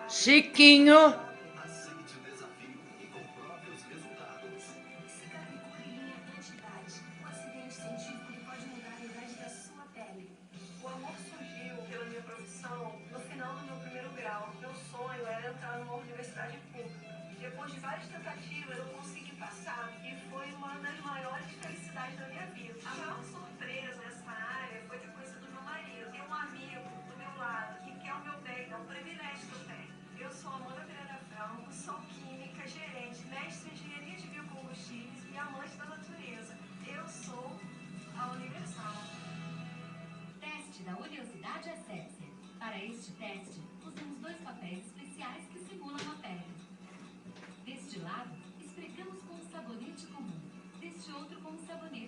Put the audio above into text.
Chiquinho. Aceite o desafio e comprove os resultados. Cigarro corre em quantidade. Um acidente científico que pode mudar a idade da sua pele. O amor surgiu pela minha profissão no final do meu primeiro grau. Meu sonho era entrar numa universidade pública. Depois de várias tentativas, eu consegui passar e foi uma das maiores felicidades da minha vida. A maior surpresa nessa área foi ter conhecido meu marido. Ter um amigo do meu lado que quer o meu bem, é um privilégio que eu tenho. Eu sou Amanda Pereira Franco, sou química, gerente, mestre em engenharia de biocombustíveis e amante da natureza. Eu sou a Universal. Teste da oleosidade Asepsia. Para este teste, usamos 2 papéis especiais que simulam a pele. Deste lado, esfregamos com um sabonete comum. Deste outro, com um sabonete